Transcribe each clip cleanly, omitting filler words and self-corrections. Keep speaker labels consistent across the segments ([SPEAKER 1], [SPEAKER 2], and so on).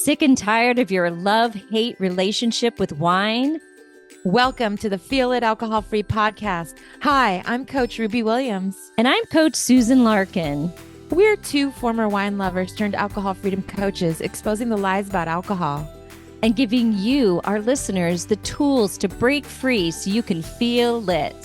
[SPEAKER 1] Sick and tired of your love-hate relationship with wine?
[SPEAKER 2] Welcome to the Feel It Alcohol-Free podcast. Hi, I'm Coach Ruby Williams.
[SPEAKER 1] And I'm Coach Susan Larkin.
[SPEAKER 2] We're two former wine lovers turned alcohol freedom coaches, exposing the lies about alcohol.
[SPEAKER 1] And giving you, our listeners, the tools to break free so you can feel lit.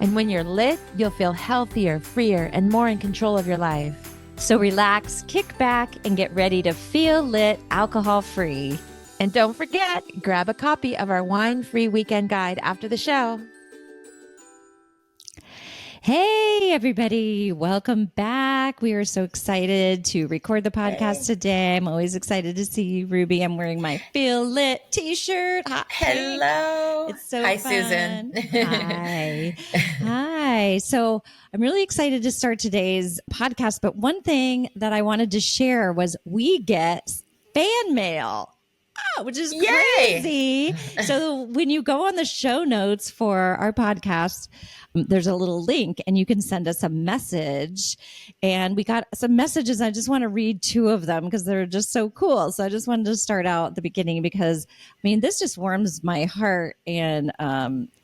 [SPEAKER 2] And when you're lit, you'll feel healthier, freer, and more in control of your life.
[SPEAKER 1] So relax, kick back, and get ready to feel lit alcohol-free.
[SPEAKER 2] And don't forget, grab a copy of our wine-free weekend guide after the show.
[SPEAKER 1] Hey, everybody. Welcome back. We are so excited to record the podcast today. I'm always excited to see you, Ruby. I'm wearing my Feel Lit t-shirt.
[SPEAKER 3] Hello.
[SPEAKER 1] It's so
[SPEAKER 3] Hi,
[SPEAKER 1] fun.
[SPEAKER 3] Susan.
[SPEAKER 1] Hi. Hi. So I'm really excited to start today's podcast. But one thing that I wanted to share was we get fan mail. Which is crazy. So when you go on the show notes for our podcast, there's a little link and you can send us a message. And we got some messages. I just want to read two of them because they're just so cool. So I just wanted to start out at the beginning because, I mean, this just warms my heart and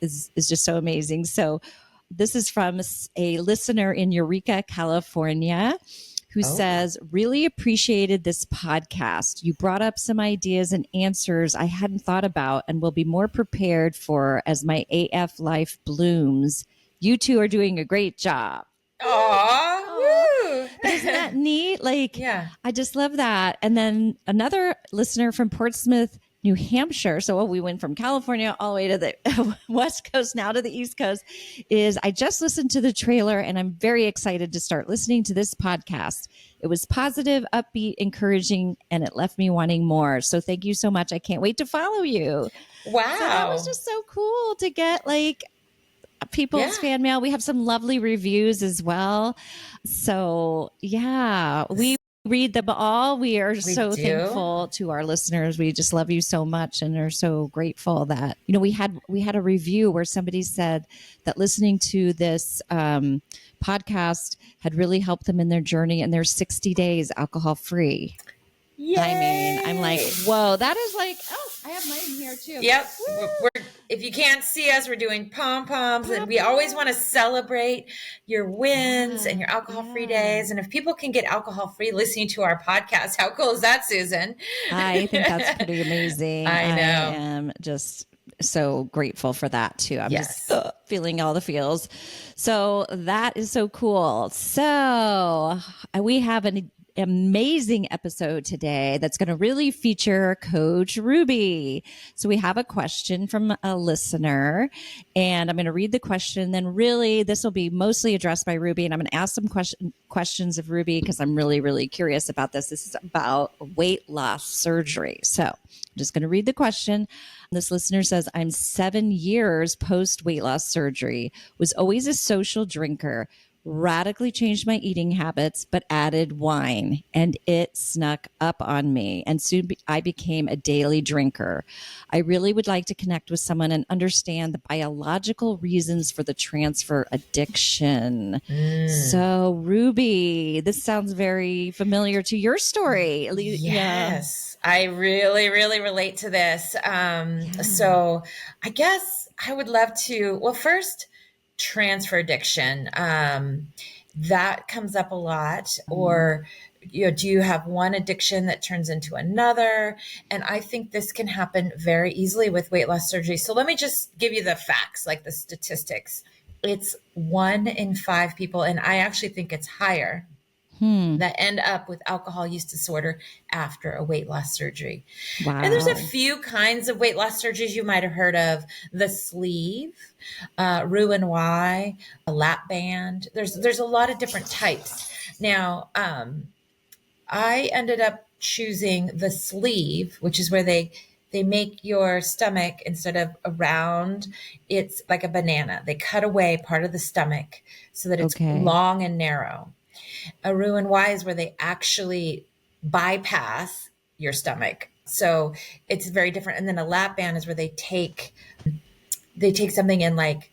[SPEAKER 1] is just so amazing. So this is from a listener in Eureka, California, who says, really appreciated this podcast. You brought up some ideas and answers I hadn't thought about and will be more prepared for as my AF life blooms. You two are doing a great job.
[SPEAKER 3] Aww.
[SPEAKER 1] Isn't that neat? Like,
[SPEAKER 3] yeah.
[SPEAKER 1] I just love that. And then another listener from Portsmouth, New Hampshire. So we went from California all the way to the West Coast, now to the East Coast, is I just listened to the trailer and I'm very excited to start listening to this podcast. It was positive, upbeat, encouraging, and it left me wanting more. So thank you so much. I can't wait to follow you.
[SPEAKER 3] Wow.
[SPEAKER 1] So that was just so cool to get like people's fan mail. We have some lovely reviews as well. So yeah, we read them all. We are so thankful to our listeners. We just love you so much and are so grateful that, you know, we had a review where somebody said that listening to this podcast had really helped them in their journey and they're 60 days alcohol free.
[SPEAKER 3] Yay.
[SPEAKER 1] I mean, I'm like, whoa, that is like, oh, I have mine here too.
[SPEAKER 3] Yep. We're, if you can't see us, we're doing pom-poms and we always want to celebrate your wins and your alcohol-free days. And if people can get alcohol-free listening to our podcast, how cool is that, Susan?
[SPEAKER 1] I think that's pretty amazing.
[SPEAKER 3] I know.
[SPEAKER 1] I am just so grateful for that too. I'm just feeling all the feels. So that is so cool. So we have an amazing episode today that's going to really feature Coach Ruby. So we have a question from a listener and I'm going to read the question. Then really this will be mostly addressed by Ruby and I'm going to ask some questions of Ruby because I'm really, really curious about this. This is about weight loss surgery. So I'm just going to read the question. This listener says, I'm 7 years post weight loss surgery, was always a social drinker, radically changed my eating habits, but added wine and it snuck up on me. And soon I became a daily drinker. I really would like to connect with someone and understand the biological reasons for the transfer addiction. So Ruby, this sounds very familiar to your story.
[SPEAKER 3] Yes. I really, really relate to this. So I guess I would love to, well, first, transfer addiction, that comes up a lot. Or, you know, do you have one addiction that turns into another? And I think this can happen very easily with weight loss surgery. So let me just give you the facts, like the statistics. It's 1 in 5 people, and I actually think it's higher, that end up with alcohol use disorder after a weight loss surgery. Wow. And there's a few kinds of weight loss surgeries you might have heard of: the sleeve, Roux-en-Y, a lap band. There's a lot of different types. Now, I ended up choosing the sleeve, which is where they make your stomach, instead of a round, it's like a banana. They cut away part of the stomach so that it's long and narrow. A Roux-en-Y is where they actually bypass your stomach. So it's very different. And then a lap band is where they take something and like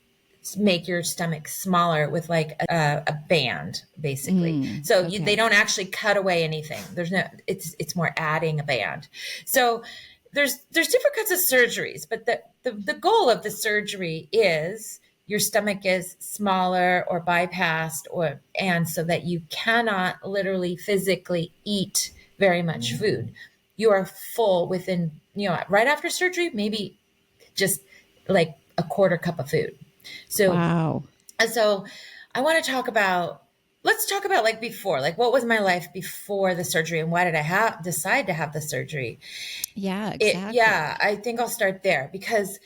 [SPEAKER 3] make your stomach smaller with like a band, basically. So they don't actually cut away anything. It's more adding a band. So there's different kinds of surgeries, but the goal of the surgery is your stomach is smaller or bypassed, and so that you cannot literally physically eat very much food. You are full within, right after surgery, maybe just like a quarter cup of food. So,
[SPEAKER 1] wow.
[SPEAKER 3] So I want to let's talk about like before, like what was my life before the surgery and why did I decide to have the surgery?
[SPEAKER 1] Yeah, exactly.
[SPEAKER 3] I think I'll start there because,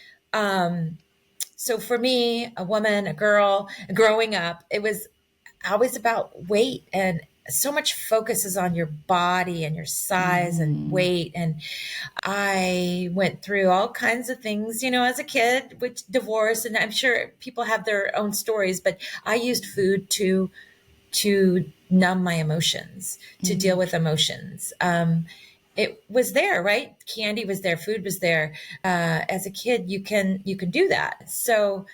[SPEAKER 3] so for me, a woman, a girl growing up, it was always about weight, and so much focus is on your body and your size and weight. And I went through all kinds of things, as a kid, which divorce, and I'm sure people have their own stories, but I used food to numb my emotions, to deal with emotions. It was there, right? Candy was there, food was there. As a kid, you can do that. So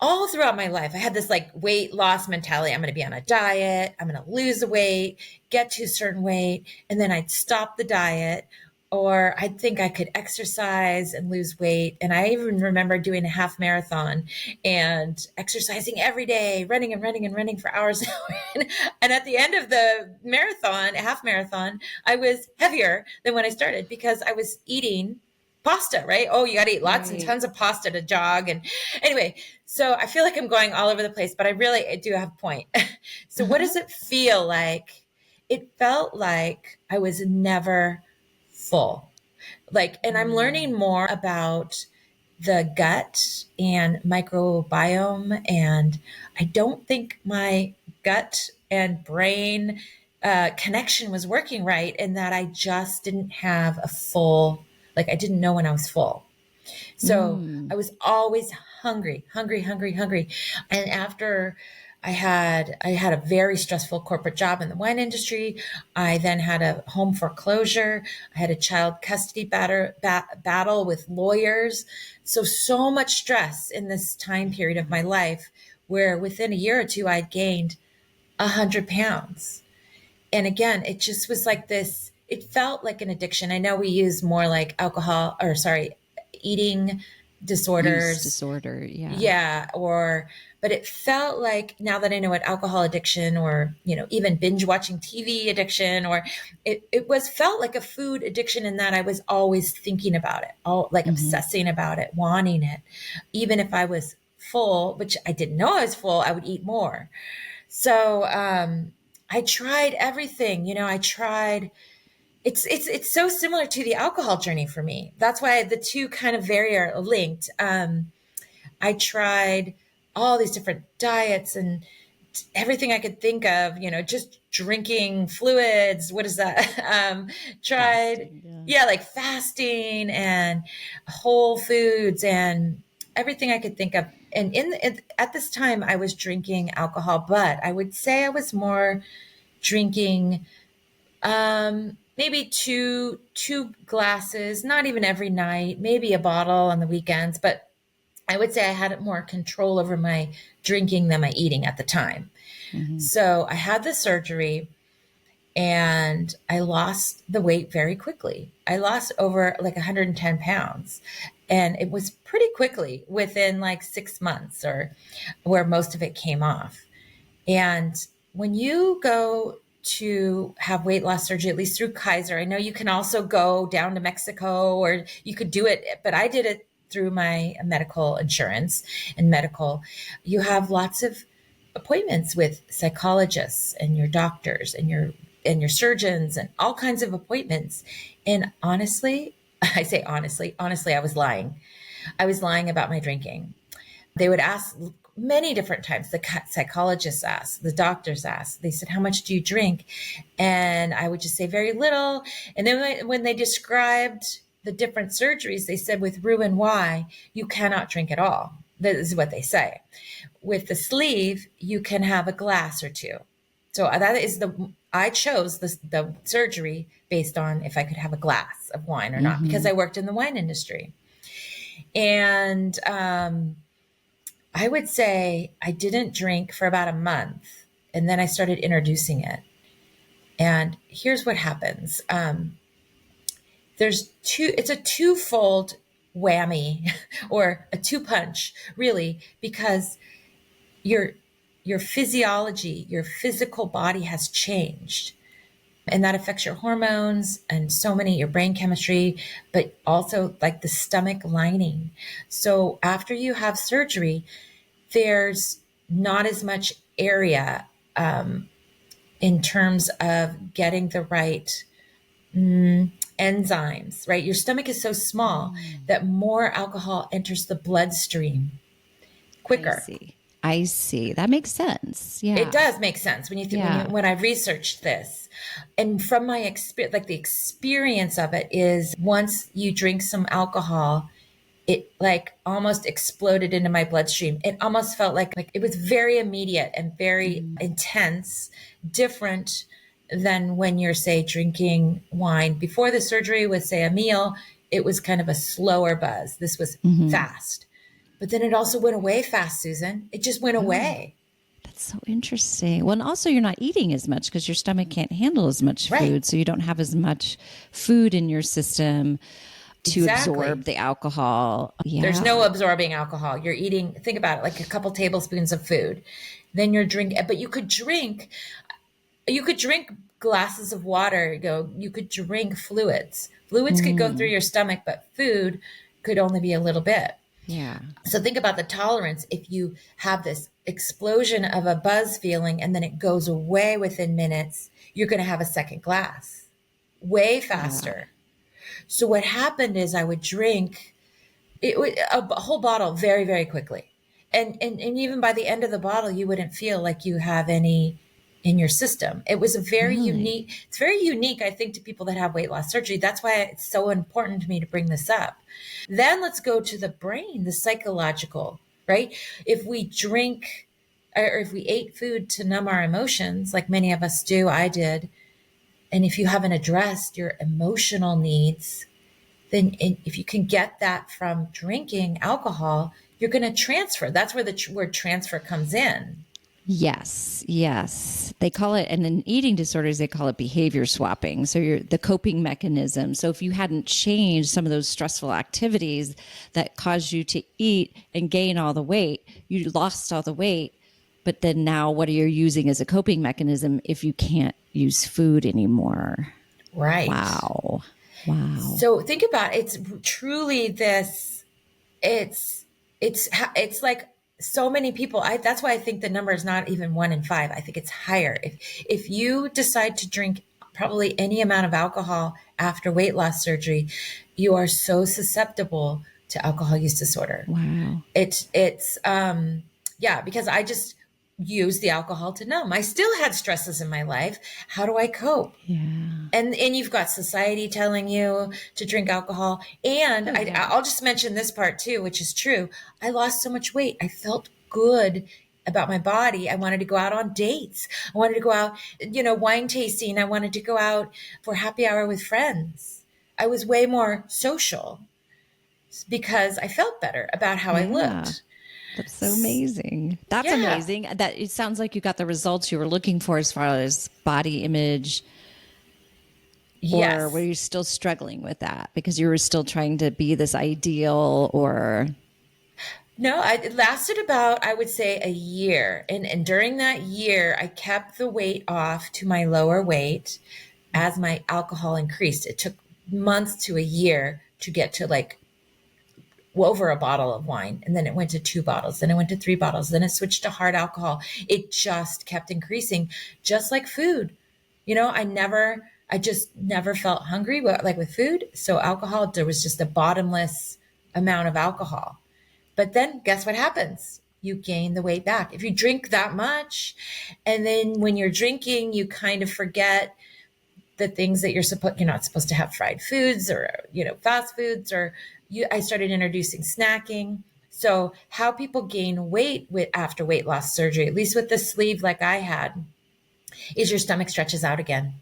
[SPEAKER 3] all throughout my life, I had this like weight loss mentality. I'm going to be on a diet. I'm going to lose the weight, get to a certain weight, and then I'd stop the diet, or I'd think I could exercise and lose weight. And I even remember doing a half marathon and exercising every day, running and running and running for hours. And at the end of the marathon, half marathon, I was heavier than when I started because I was eating pasta, right? Oh, you got to eat lots and tons of pasta to jog. And anyway, so I feel like I'm going all over the place, but I do have a point. So what does it feel like? It felt like I was never full. And I'm learning more about the gut and microbiome. And I don't think my gut and brain connection was working right, and that I just didn't have a full, I didn't know when I was full. So I was always hungry. And after I had a very stressful corporate job in the wine industry, I then had a home foreclosure. I had a child custody battle with lawyers. So much stress in this time period of my life, where within a year or two, I'd gained 100 pounds. And again, it just was like this, it felt like an addiction. I know we use more like eating disorders.
[SPEAKER 1] Use disorder, yeah.
[SPEAKER 3] Yeah, but it felt like, now that I know what alcohol addiction, or, even binge watching TV addiction, or it felt like a food addiction, in that I was always thinking about it, obsessing about it, wanting it. Even if I was full, which I didn't know I was full, I would eat more. So, I tried everything, it's so similar to the alcohol journey for me. That's why the two kind of are linked. I tried all these different diets and everything I could think of, just drinking fluids. What is that? Tried, fasting, like fasting and whole foods and everything I could think of. And at this time, I was drinking alcohol, but I would say I was more drinking maybe two glasses, not even every night, maybe a bottle on the weekends. But I would say I had more control over my drinking than my eating at the time. So I had the surgery and I lost the weight very quickly. I lost over 110 pounds. And it was pretty quickly, within 6 months, or where most of it came off. And when you go to have weight loss surgery, at least through Kaiser, I know you can also go down to Mexico, or you could do it, but I did it through my medical insurance and medical. You have lots of appointments with psychologists and your doctors and your surgeons and all kinds of appointments. And honestly, I say honestly, I was lying. I was lying about my drinking. They would ask many different times. The psychologists asked, the doctors asked, they said, how much do you drink? And I would just say very little. And then when they described the different surgeries, they said with Roux-en-Y, you cannot drink at all. That is what they say. With the sleeve, you can have a glass or two. So I chose the surgery based on if I could have a glass of wine or not, because I worked in the wine industry. And I would say I didn't drink for about a month, and then I started introducing it. And here's what happens. It's a twofold whammy or a two punch, really, because your physiology, your physical body has changed. And that affects your hormones and so many, your brain chemistry, but also like the stomach lining. So after you have surgery, there's not as much area in terms of getting the right enzymes, right? Your stomach is so small that more alcohol enters the bloodstream quicker.
[SPEAKER 1] I see. That makes sense. Yeah.
[SPEAKER 3] It does make sense when you think, when I researched this. And from my experience, like the experience of it is once you drink some alcohol, it like almost exploded into my bloodstream. It almost felt like it was very immediate and very intense, different than when you're, say, drinking wine. Before the surgery with, say, a meal, it was kind of a slower buzz. This was fast. But then it also went away fast, Susan. It just went away.
[SPEAKER 1] That's so interesting. Well, and also you're not eating as much because your stomach can't handle as much food. So you don't have as much food in your system to absorb the alcohol. Yeah.
[SPEAKER 3] There's no absorbing alcohol. You're eating, think about it, like a couple tablespoons of food. Then you're drinking, but you could drink glasses of water. You could drink fluids. Fluids could go through your stomach, but food could only be a little bit.
[SPEAKER 1] Yeah.
[SPEAKER 3] So think about the tolerance. If you have this explosion of a buzz feeling and then it goes away within minutes, you're going to have a second glass way faster. Yeah. So what happened is I would drink a whole bottle very, very quickly. And even by the end of the bottle, you wouldn't feel like you have any in your system. It was it's very unique, I think, to people that have weight loss surgery. That's why it's so important to me to bring this up. Then let's go to the brain, the psychological, right? If we drink or if we ate food to numb our emotions, like many of us do, I did, and if you haven't addressed your emotional needs, then if you can get that from drinking alcohol, you're going to transfer. That's where the word transfer comes in.
[SPEAKER 1] Yes. They call it, and in eating disorders, they call it behavior swapping. So the coping mechanism. So if you hadn't changed some of those stressful activities that caused you to eat and gain all the weight, you lost all the weight. But then now what are you using as a coping mechanism if you can't use food anymore?
[SPEAKER 3] Right.
[SPEAKER 1] Wow.
[SPEAKER 3] So think about it. It's truly this, it's like, so many people, that's why I think the number is not even 1 in 5. I think it's higher. If you decide to drink probably any amount of alcohol after weight loss surgery, you are so susceptible to alcohol use disorder.
[SPEAKER 1] Wow.
[SPEAKER 3] It's because I just use the alcohol to numb. I still had stresses in my life. How do I cope?
[SPEAKER 1] Yeah.
[SPEAKER 3] And you've got society telling you to drink alcohol. And I'll just mention this part too, which is true. I lost so much weight. I felt good about my body. I wanted to go out on dates. I wanted to go out, wine tasting. I wanted to go out for happy hour with friends. I was way more social because I felt better about how I looked.
[SPEAKER 1] That's so amazing. That's amazing. That it sounds like you got the results you were looking for as far as body image.
[SPEAKER 3] Yes.
[SPEAKER 1] Or were you still struggling with that because you were still trying to be this ideal or?
[SPEAKER 3] No, it lasted about, I would say, a year. And during that year, I kept the weight off to my lower weight as my alcohol increased. It took months to a year to get to over a bottle of wine. And then it went to 2 bottles. Then it went to 3 bottles. Then it switched to hard alcohol. It just kept increasing, just like food. I just never felt hungry like with food. So alcohol, there was just a bottomless amount of alcohol. But then guess what happens? You gain the weight back. If you drink that much, and then when you're drinking, you kind of forget the things that you're not supposed to have fried foods or, fast foods I started introducing snacking. So how people gain weight after weight loss surgery, at least with the sleeve like I had, is your stomach stretches out again.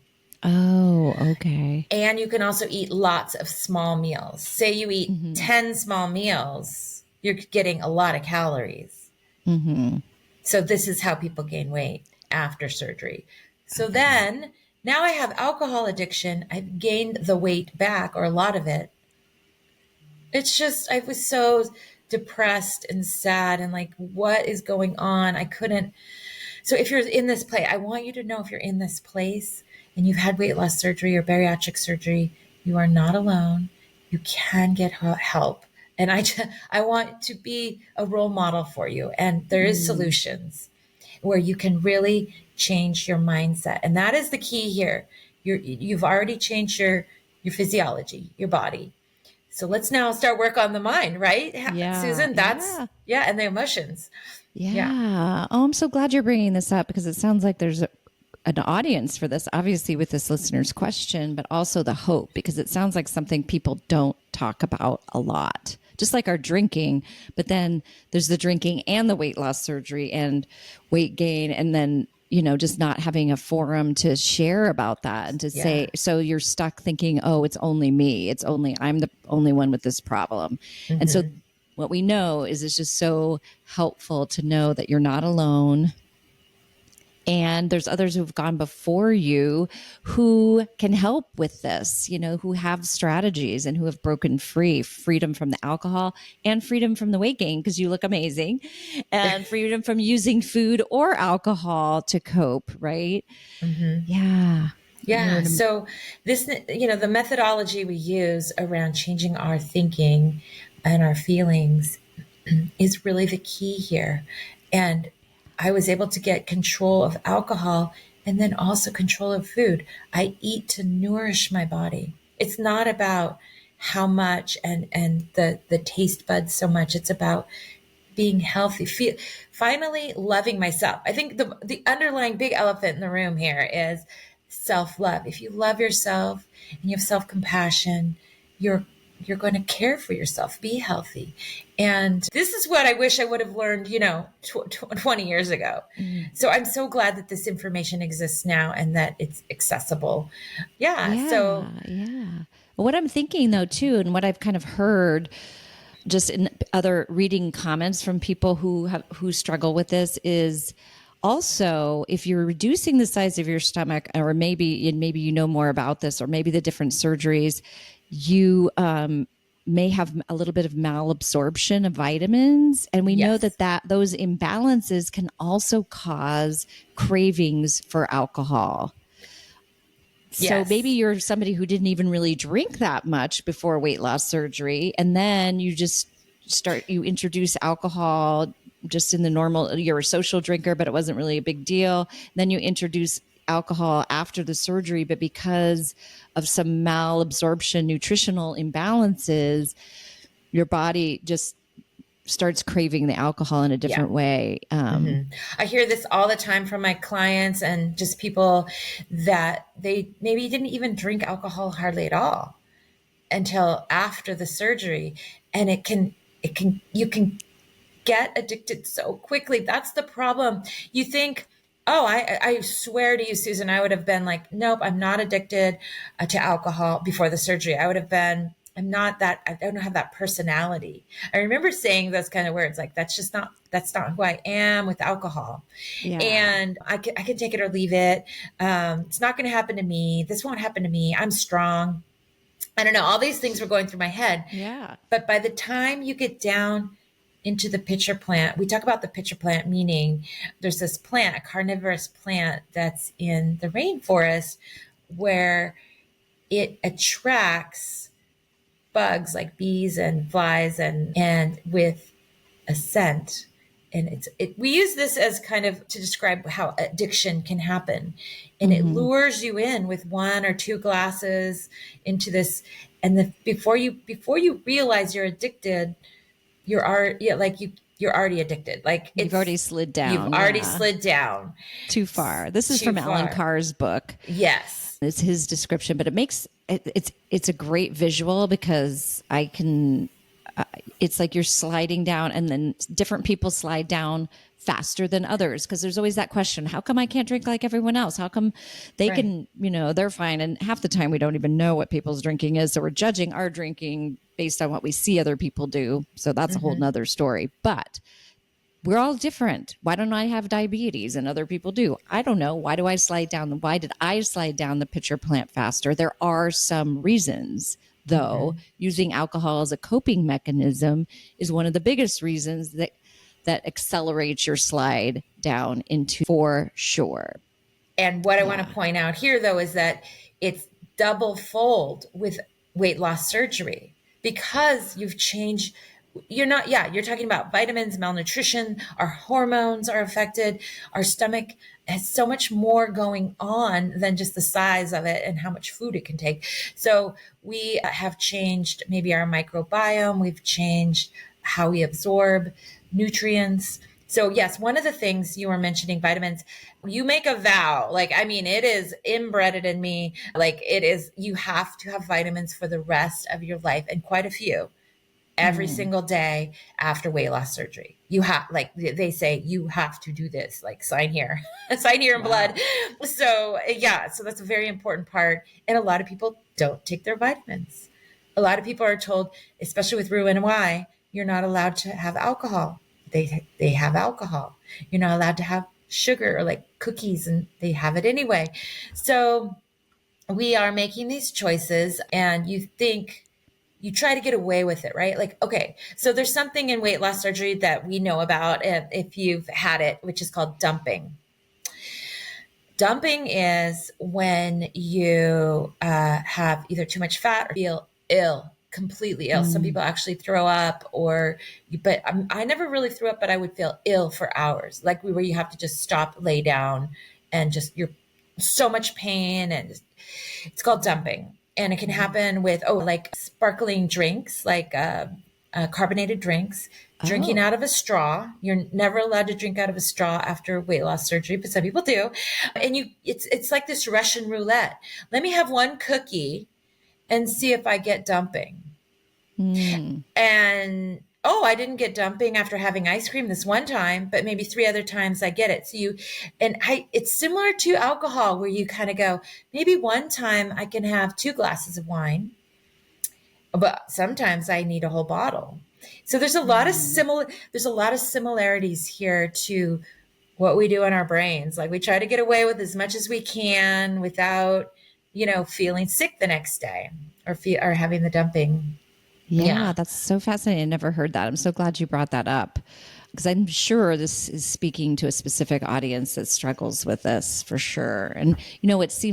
[SPEAKER 1] Oh, okay.
[SPEAKER 3] And you can also eat lots of small meals. Say you eat 10 small meals, you're getting a lot of calories. So this is how people gain weight after surgery. So then now I have alcohol addiction. I've gained the weight back, or a lot of it. It's just, I was so depressed and sad and like, what is going on? I couldn't. So if you're in this place, I want you to know, if you're in this place and you've had weight loss surgery or bariatric surgery, you are not alone. You can get help. And I want to be a role model for you. And there is solutions where you can really change your mindset. And that is the key here. You've already changed your physiology, your body. So let's now start work on the mind, right?
[SPEAKER 1] Yeah,
[SPEAKER 3] Susan, and the emotions.
[SPEAKER 1] Yeah. Oh, I'm so glad you're bringing this up, because it sounds like there's an audience for this, obviously with this listener's question, but also the hope, because it sounds like something people don't talk about a lot, just like our drinking. But then there's the drinking and the weight loss surgery and weight gain. And then, just not having a forum to share about that and to say, so you're stuck thinking, oh, it's only me. I'm the only one with this problem. Mm-hmm. And so what we know is it's just so helpful to know that you're not alone. And there's others who've gone before you who can help with this, who have strategies and who have broken freedom from the alcohol and freedom from the weight gain, because you look amazing, and freedom from using food or alcohol to cope, right? Mm-hmm. Yeah.
[SPEAKER 3] Yeah. So this, the methodology we use around changing our thinking and our feelings is really the key here. And I was able to get control of alcohol and then also control of food. I eat to nourish my body. It's not about how much and the taste buds so much. It's about being healthy, finally loving myself. I think the underlying big elephant in the room here is self-love. If you love yourself and you have self-compassion, you're going to care for yourself, be healthy. And this is what I wish I would have learned, 20 years ago. So I'm so glad that this information exists now and that it's accessible. Yeah.
[SPEAKER 1] What I'm thinking though, too, and what I've kind of heard just in other reading comments from people who struggle with this is also, if you're reducing the size of your stomach, or maybe you know more about this, or maybe the different surgeries, you may have a little bit of malabsorption of vitamins. And we know that those imbalances can also cause cravings for alcohol. So maybe you're somebody who didn't even really drink that much before weight loss surgery. And then you just you introduce alcohol just in the normal, you're a social drinker, but it wasn't really a big deal. Then you introduce alcohol after the surgery, but because of some malabsorption, nutritional imbalances, your body just starts craving the alcohol in a different way.
[SPEAKER 3] I hear this all the time from my clients and just people that they maybe didn't even drink alcohol hardly at all until after the surgery. And you can get addicted so quickly. That's the problem. You think, oh, I swear to you, Susan, I would have been like, nope, I'm not addicted to alcohol before the surgery. I would have been, I don't have that personality. I remember saying those kind of words, like, that's not who I am with alcohol. Yeah. And I can take it or leave it. It's not going to happen to me. This won't happen to me. I'm strong. I don't know. All these things were going through my head.
[SPEAKER 1] Yeah.
[SPEAKER 3] But by the time you get down into the pitcher plant, we talk about the pitcher plant, meaning there's this plant, a carnivorous plant that's in the rainforest where it attracts bugs like bees and flies and with a scent. And we use this as kind of to describe how addiction can happen. And it lures you in with 1 or 2 glasses into this. And before you realize you're addicted, you're already addicted. Like
[SPEAKER 1] you've already slid down.
[SPEAKER 3] You've already slid down
[SPEAKER 1] too far. This is from Alan Carr's book.
[SPEAKER 3] Yes.
[SPEAKER 1] It's his description, but it's a great visual because it's like you're sliding down, and then different people slide down faster than others, because there's always that question, how come I can't drink like everyone else? How come they can, they're fine? And half the time we don't even know what people's drinking is. So we're judging our drinking based on what we see other people do. So that's a whole nother story. But we're all different. Why don't I have diabetes and other people do? I don't know. Why did I slide down the pitcher plant faster? There are some reasons, though. Using alcohol as a coping mechanism is one of the biggest reasons that accelerates your slide down into, for sure.
[SPEAKER 3] And what I want to point out here, though, is that it's double fold with weight loss surgery, because you've changed. You're talking about vitamins, malnutrition, our hormones are affected. Our stomach has so much more going on than just the size of it and how much food it can take. So we have changed maybe our microbiome. We've changed how we absorb nutrients. So yes, one of the things you were mentioning, vitamins, you make a vow. It is inbred in me. You have to have vitamins for the rest of your life, and quite a few every single day after weight loss surgery. You have, they say, you have to do this, sign here, sign here in blood. So so that's a very important part. And a lot of people don't take their vitamins. A lot of people are told, especially with Roux and Y, you're not allowed to have alcohol. They have alcohol. You're not allowed to have sugar or cookies, and they have it anyway. So we are making these choices, and you try to get away with it, right? Okay, so there's something in weight loss surgery that we know about if you've had it, which is called dumping. Dumping is when you have either too much fat or feel ill, completely ill. Some people actually throw up, but I never really threw up, but I would feel ill for hours, where you have to just stop, lay down, and you're so much pain, and it's called dumping. And it can happen with, sparkling drinks, carbonated drinks, drinking out of a straw. You're never allowed to drink out of a straw after weight loss surgery, but some people do. And it's like this Russian roulette. Let me have one cookie and see if I get dumping. And, I didn't get dumping after having ice cream this one time, but maybe 3 other times I get it. So it's similar to alcohol, where you kind of go, maybe one time I can have 2 glasses of wine, but sometimes I need a whole bottle. So there's a lot of similarities here to what we do in our brains. We try to get away with as much as we can without, feeling sick the next day or having the dumping.
[SPEAKER 1] Yeah, that's so fascinating. I never heard that. I'm so glad you brought that up, because I'm sure this is speaking to a specific audience that struggles with this for sure. And, it's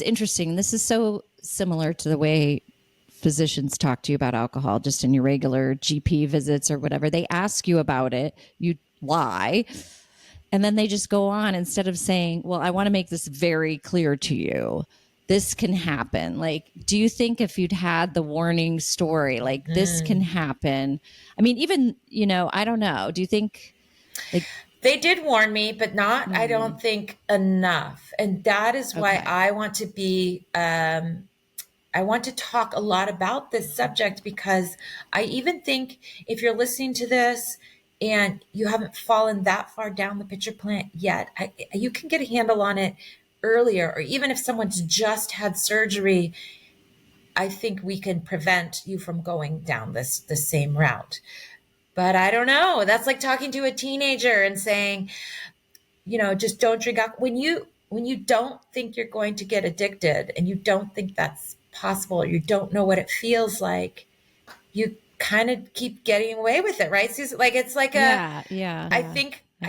[SPEAKER 1] interesting. This is so similar to the way physicians talk to you about alcohol, just in your regular GP visits or whatever. They ask you about it, you lie, and then they just go on, instead of saying, well, I want to make this very clear to you. This can happen. Do you think if you'd had the warning story, this can happen? I mean, even, I don't know. Do you think
[SPEAKER 3] they did warn me, but not, I don't think, enough. And that is why I want to be, I want to talk a lot about this subject, because I even think if you're listening to this and you haven't fallen that far down the pitcher plant yet, you can get a handle on it earlier. Or even if someone's just had surgery, I think we can prevent you from going down the same route. But I don't know. That's like talking to a teenager and saying, just don't drink alcohol. When you don't think you're going to get addicted, and you don't think that's possible, or you don't know what it feels like, you kind of keep getting away with it, right, Susan? It's like I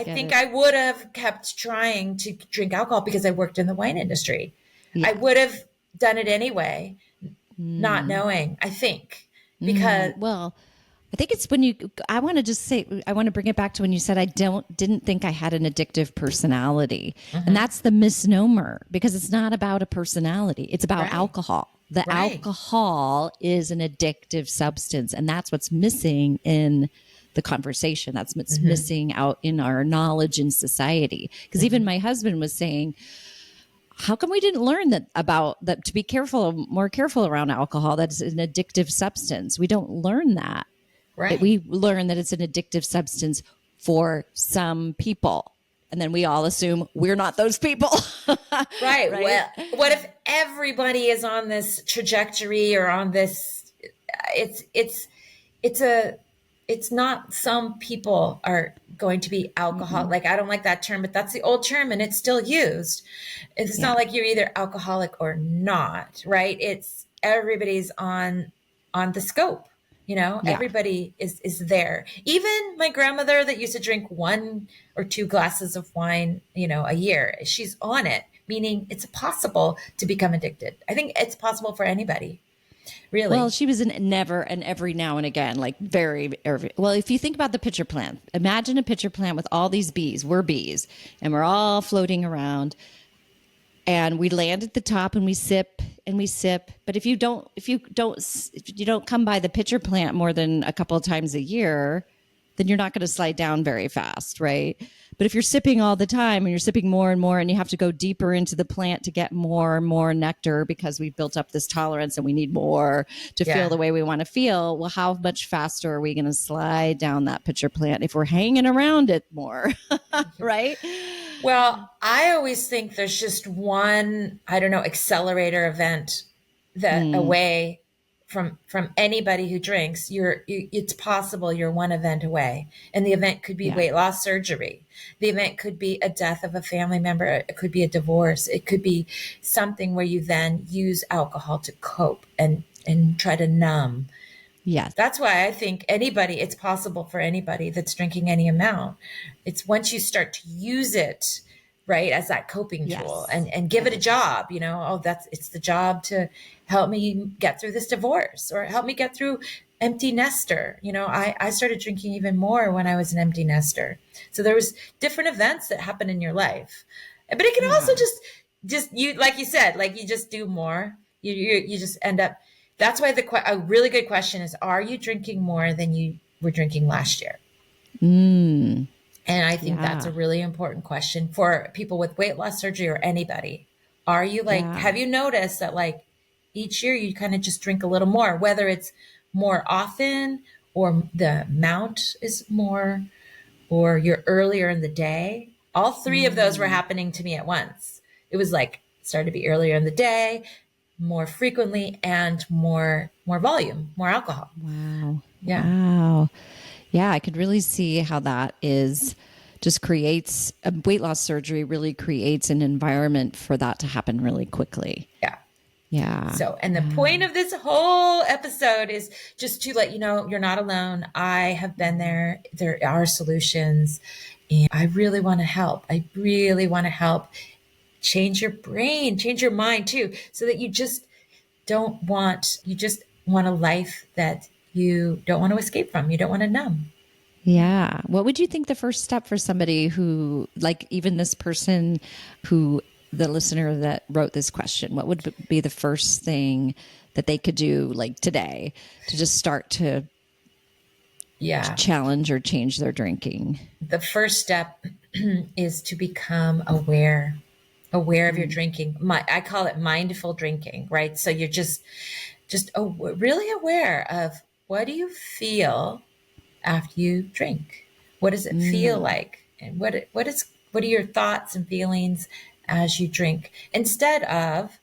[SPEAKER 3] think I would have kept trying to drink alcohol because I worked in the wine industry. Yeah. I would have done it anyway, not knowing, I think, because
[SPEAKER 1] I think it's when I want to bring it back to when you said, didn't think I had an addictive personality. And that's the misnomer, because it's not about a personality. It's about alcohol. The alcohol is an addictive substance, and that's what's missing in the conversation. That's what's missing out in our knowledge in society. Because even my husband was saying, how come we didn't learn that to be more careful around alcohol? That's an addictive substance. We don't learn that. Right. We learn that it's an addictive substance for some people. And then we all assume we're not those people.
[SPEAKER 3] Right. Well, what if everybody is on this trajectory or on this? It's it's not, some people are going to be alcohol. Like, I don't like that term, but that's the old term and it's still used. It's not like you're either alcoholic or not, right? It's everybody's on the scope. Everybody is there. Even my grandmother that used to drink 1 or 2 glasses of wine, a year, she's on it, meaning it's possible to become addicted. I think it's possible for anybody. Really?
[SPEAKER 1] Well, she was in never and every now and again, like well, if you think about the pitcher plant, imagine a pitcher plant with all these bees. We're bees and we're all floating around and we land at the top and we sip and we sip. But if you don't come by the pitcher plant more than a couple of times a year, then you're not going to slide down very fast, right? But if you're sipping all the time and you're sipping more and more and you have to go deeper into the plant to get more and more nectar because we've built up this tolerance and we need more to feel the way we want to feel, well, how much faster are we going to slide down that pitcher plant if we're hanging around it more, right?
[SPEAKER 3] Well, I always think there's just one, I don't know, accelerator event that away from anybody who drinks. It's possible you're one event away, and the event could be weight loss surgery. The event could be a death of a family member. It could be a divorce. It could be something where you then use alcohol to cope and try to numb.
[SPEAKER 1] Yes.
[SPEAKER 3] That's why I think it's possible for anybody that's drinking any amount. It's once you start to use it, right, as that coping tool and give it a job, it's the job to help me get through this divorce or help me get through empty nester. I started drinking even more when I was an empty nester. So there was different events that happen in your life, but it can also just you, like you said, like you just do more, you just end up. That's why a really good question is, are you drinking more than you were drinking last year? And I think that's a really important question for people with weight loss surgery or anybody. Are you have you noticed that like each year you kind of just drink a little more, whether it's more often or the amount is more, or you're earlier in the day? All 3 of those were happening to me at once. It was like, started to be earlier in the day, more frequently, and more volume, more alcohol.
[SPEAKER 1] Wow.
[SPEAKER 3] Yeah.
[SPEAKER 1] Wow. Yeah, I could really see how that just creates weight loss surgery, really creates an environment for that to happen really quickly.
[SPEAKER 3] Yeah.
[SPEAKER 1] Yeah.
[SPEAKER 3] So, and the point of this whole episode is just to let you know, you're not alone. I have been there. There are solutions, and I really want to help. I really want to help change your brain, change your mind too, so that you just want a life that you don't want to escape from. You don't want to numb.
[SPEAKER 1] Yeah. What would you think the first step for somebody who, like even this person the listener that wrote this question, what would be the first thing that they could do like today to just start to challenge or change their drinking? The
[SPEAKER 3] first step is to become aware of your drinking. I call it mindful drinking, right? So you're just really aware of, what do you feel after you drink? What does it feel like? And what are your thoughts and feelings as you drink, instead of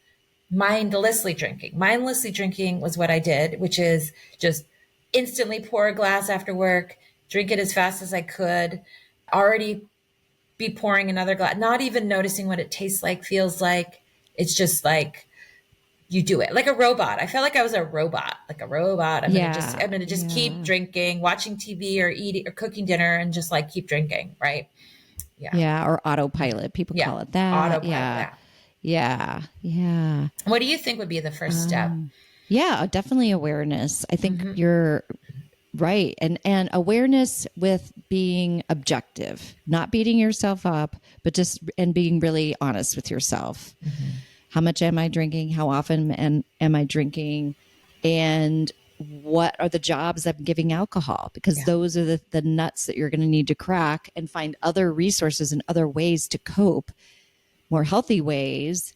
[SPEAKER 3] mindlessly drinking? Mindlessly drinking was what I did, which is just instantly pour a glass after work, drink it as fast as I could, already be pouring another glass, not even noticing what it tastes like, feels like. It's just like you do it like a robot. I felt like I was a robot, I'm gonna just keep drinking, watching TV or eating or cooking dinner, and just like keep drinking, right?
[SPEAKER 1] Yeah. Or autopilot. People call it that.
[SPEAKER 3] Autopilot.
[SPEAKER 1] Yeah.
[SPEAKER 3] What do you think would be the first step?
[SPEAKER 1] Yeah, definitely awareness. I think you're right. And awareness with being objective, not beating yourself up, but and being really honest with yourself. How much am I drinking? How often am I drinking? And what are the jobs I'm giving alcohol? Because those are the nuts that you're going to need to crack, and find other resources and other ways to cope, more healthy ways,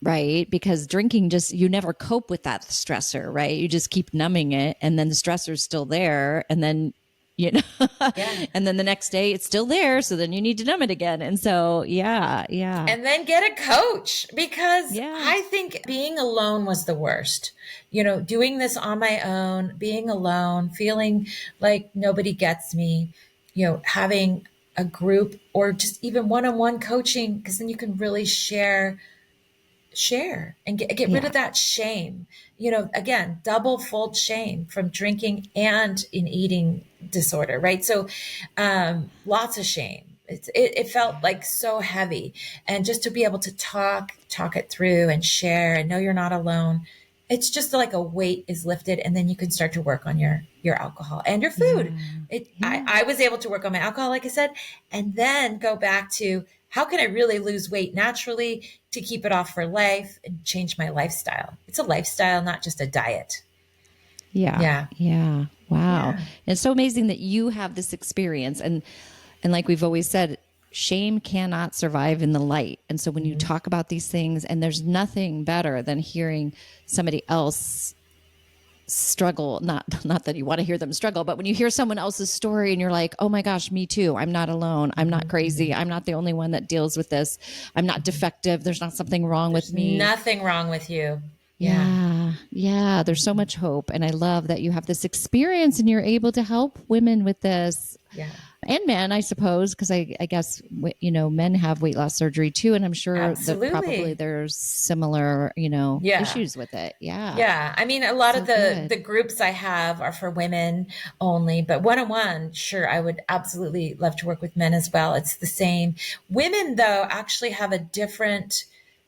[SPEAKER 1] right? Because drinking you never cope with that stressor, right? You just keep numbing it, and then the stressor's still there, and then you know,
[SPEAKER 3] Yeah.
[SPEAKER 1] and then the next day it's still there. So then you need to numb it again. And so, yeah.
[SPEAKER 3] And then get a coach, because
[SPEAKER 1] Yeah.
[SPEAKER 3] I think being alone was the worst. Doing this on my own, being alone, feeling like nobody gets me, having a group or just even one-on-one coaching, because then you can really share and get rid of that shame. Again, double fold shame from drinking and in eating disorder, right? So lots of shame. It felt like so heavy. And just to be able to talk it through and share and know you're not alone, it's just like a weight is lifted, and then you can start to work on your alcohol and your food. I was able to work on my alcohol, like I said, and then go back to how can I really lose weight naturally to keep it off for life and change my lifestyle. It's a lifestyle, not just a diet.
[SPEAKER 1] Yeah. Wow. And it's so amazing that you have this experience. And like we've always said, shame cannot survive in the light. And so when you talk about these things, and there's nothing better than hearing somebody else struggle, not that you want to hear them struggle, but when you hear someone else's story and you're like, oh my gosh, me too. I'm not alone. I'm not crazy. I'm not the only one that deals with this. I'm not defective. There's not something wrong with me.
[SPEAKER 3] Nothing wrong with you.
[SPEAKER 1] Yeah. There's so much hope. And I love that you have this experience and you're able to help women with this.
[SPEAKER 3] Yeah.
[SPEAKER 1] And men, I suppose, because I guess, men have weight loss surgery too. And I'm sure that probably there's similar, issues with it. Yeah.
[SPEAKER 3] Yeah. I mean, a lot of the groups I have are for women only, but one-on-one, sure, I would absolutely love to work with men as well. It's the same. Women, though, actually have a different,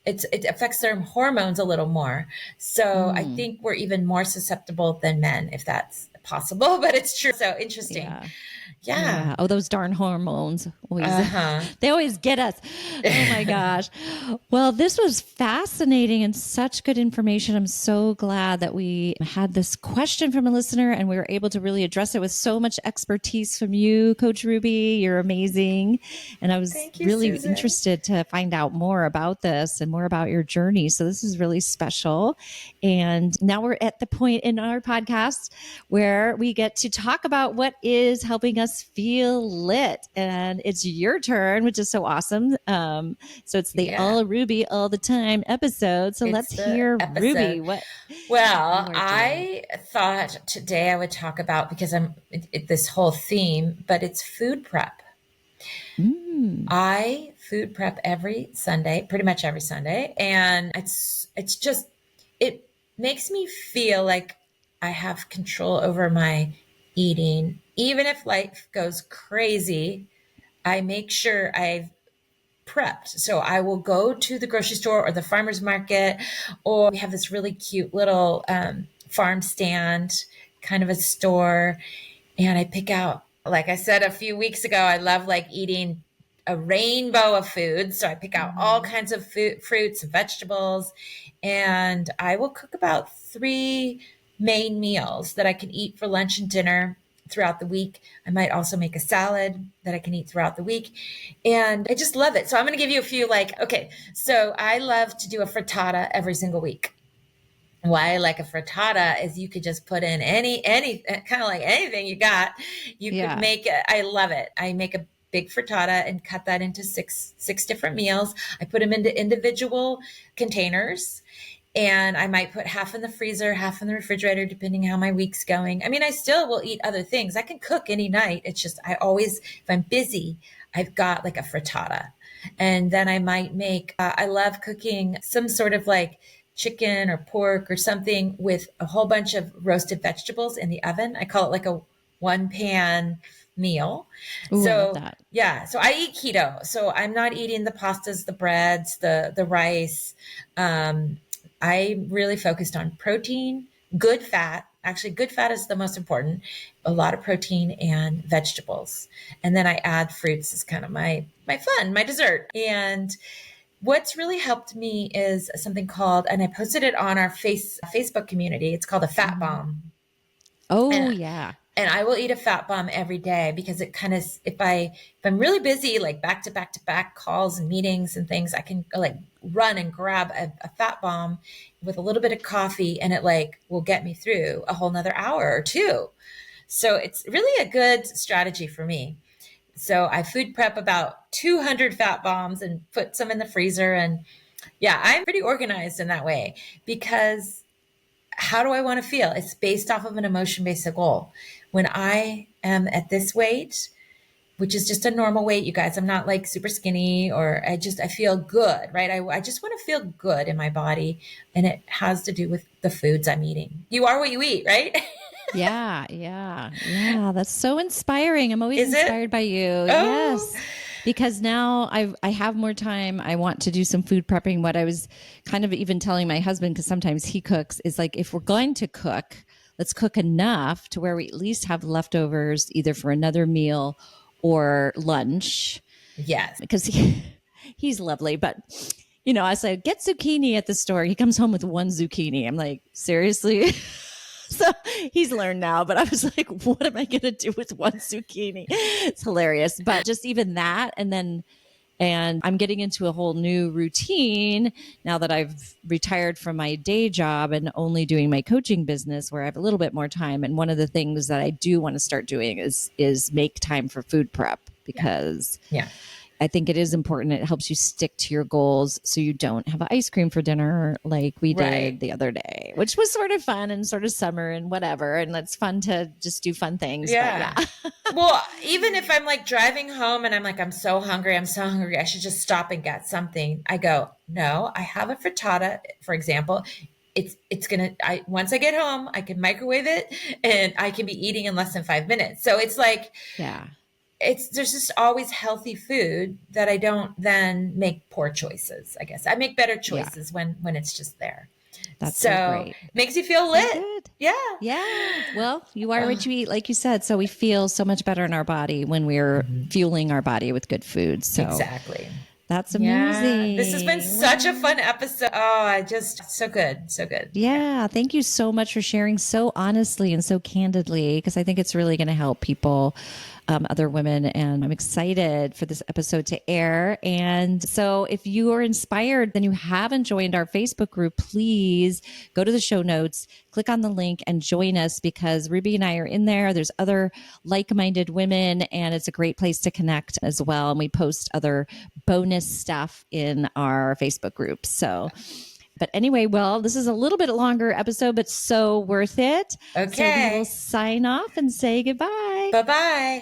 [SPEAKER 3] it affects their hormones a little more. So I think we're even more susceptible than men, if that's possible, but it's true. So interesting. Yeah.
[SPEAKER 1] Oh, those darn hormones. They always get us. Oh my gosh. Well, this was fascinating and such good information. I'm so glad that we had this question from a listener and we were able to really address it with so much expertise from you, Coach Ruby. You're amazing. And I was really interested to find out more about this and more about your journey. So this is really special. And now we're at the point in our podcast where we get to talk about what is helping us feel lit. And it's your turn, which is so awesome. So it's the All Ruby All the Time episode. So let's hear Ruby.
[SPEAKER 3] Well, I thought today I would talk about, because I'm this whole theme, but it's food prep. I food prep every Sunday, pretty much every Sunday. And it makes me feel like I have control over my eating. Even if life goes crazy, I make sure I've prepped. So I will go to the grocery store or the farmer's market, or we have this really cute little farm stand, kind of a store. And I pick out, like I said a few weeks ago, I love eating a rainbow of foods. So I pick out all kinds of fruits and vegetables, and I will cook about 3 main meals that I can eat for lunch and dinner throughout the week. I might also make a salad that I can eat throughout the week. And I just love it. So I'm going to give you a few so I love to do a frittata every single week. Why I like a frittata is you could just put in any kind of like anything you got. You could make it. I love it. I make a big frittata and cut that into six different meals. I put them into individual containers. And I might put half in the freezer, half in the refrigerator, depending how my week's going. I mean, I still will eat other things. I can cook any night. It's just, I always, if I'm busy, I've got like a frittata. And then I might make, I love cooking some sort of chicken or pork or something with a whole bunch of roasted vegetables in the oven. I call it like a one pan meal.
[SPEAKER 1] Ooh,
[SPEAKER 3] so
[SPEAKER 1] I love that.
[SPEAKER 3] Yeah, so I eat keto. So I'm not eating the pastas, the breads, the rice. I really focused on protein, good fat. Actually, good fat is the most important. A lot of protein and vegetables. And then I add fruits as kind of my fun, my dessert. And what's really helped me is something called, and I posted it on our Facebook community. It's called a fat bomb.
[SPEAKER 1] Oh, yeah.
[SPEAKER 3] And I will eat a fat bomb every day because it kind of, if I'm really busy, like back to back calls and meetings and things, I can run and grab a fat bomb with a little bit of coffee, and it will get me through a whole nother hour or two. So it's really a good strategy for me. So I food prep about 200 fat bombs and put some in the freezer. And yeah, I'm pretty organized in that way because how do I want to feel? It's based off of an emotion-based goal. When I am at this weight, which is just a normal weight, you guys, I'm not like super skinny or I feel good, right? I just want to feel good in my body. And it has to do with the foods I'm eating. You are what you eat, right?
[SPEAKER 1] Yeah, yeah, yeah. That's so inspiring. I'm always
[SPEAKER 3] Is it?
[SPEAKER 1] inspired by you.
[SPEAKER 3] Oh.
[SPEAKER 1] Yes. Because now I have more time. I want to do some food prepping. What I was kind of even telling my husband, because sometimes he cooks, is like, if we're going to cook, let's cook enough to where we at least have leftovers either for another meal or lunch.
[SPEAKER 3] Yes.
[SPEAKER 1] Because he's lovely. But, I say, get zucchini at the store. He comes home with one zucchini. I'm like, seriously? So he's learned now, but I was like, what am I going to do with one zucchini? It's hilarious. But just even that. And I'm getting into a whole new routine now that I've retired from my day job and only doing my coaching business where I have a little bit more time. And one of the things that I do want to start doing is make time for food prep because I think it is important. It helps you stick to your goals so you don't have ice cream for dinner like we did the other day, which was sort of fun and sort of summer and whatever. And it's fun to just do fun things.
[SPEAKER 3] Yeah.
[SPEAKER 1] But
[SPEAKER 3] Well, even if I'm like driving home and I'm like, I'm so hungry, I should just stop and get something. I go, no, I have a frittata, for example. Once I get home, I can microwave it and I can be eating in less than 5 minutes. So it's like, there's just always healthy food that I don't then make poor choices. I guess I make better choices when it's just there.
[SPEAKER 1] That's so great.
[SPEAKER 3] Makes you feel lit.
[SPEAKER 1] Good.
[SPEAKER 3] Yeah.
[SPEAKER 1] Well, you are what you eat, like you said. So we feel so much better in our body when we're fueling our body with good food. So
[SPEAKER 3] exactly.
[SPEAKER 1] That's amazing.
[SPEAKER 3] Yeah. This has been such a fun episode. Oh, so good.
[SPEAKER 1] Yeah. Thank you so much for sharing so honestly and so candidly, because I think it's really going to help people, other women. And I'm excited for this episode to air. And so if you are inspired, then you haven't joined our Facebook group, please go to the show notes, click on the link and join us because Ruby and I are in there. There's other like-minded women and it's a great place to connect as well. And we post other bonus stuff in our Facebook group. But anyway, well, this is a little bit longer episode, but so worth it.
[SPEAKER 3] Okay.
[SPEAKER 1] So we will sign off and say goodbye.
[SPEAKER 3] Bye-bye.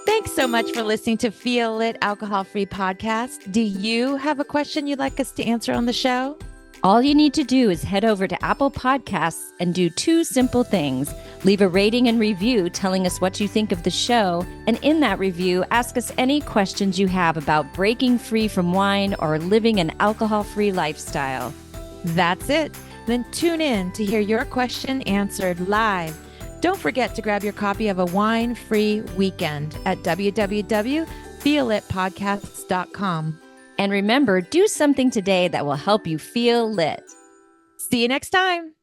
[SPEAKER 2] Thanks so much for listening to Feel Lit Alcohol Free Podcast. Do you have a question you'd like us to answer on the show?
[SPEAKER 1] All you need to do is head over to Apple Podcasts and do 2 simple things. Leave a rating and review telling us what you think of the show. And in that review, ask us any questions you have about breaking free from wine or living an alcohol-free lifestyle.
[SPEAKER 2] That's it. Then tune in to hear your question answered live. Don't forget to grab your copy of A Wine-Free Weekend at www.feelitpodcasts.com.
[SPEAKER 1] And remember, do something today that will help you feel lit.
[SPEAKER 2] See you next time.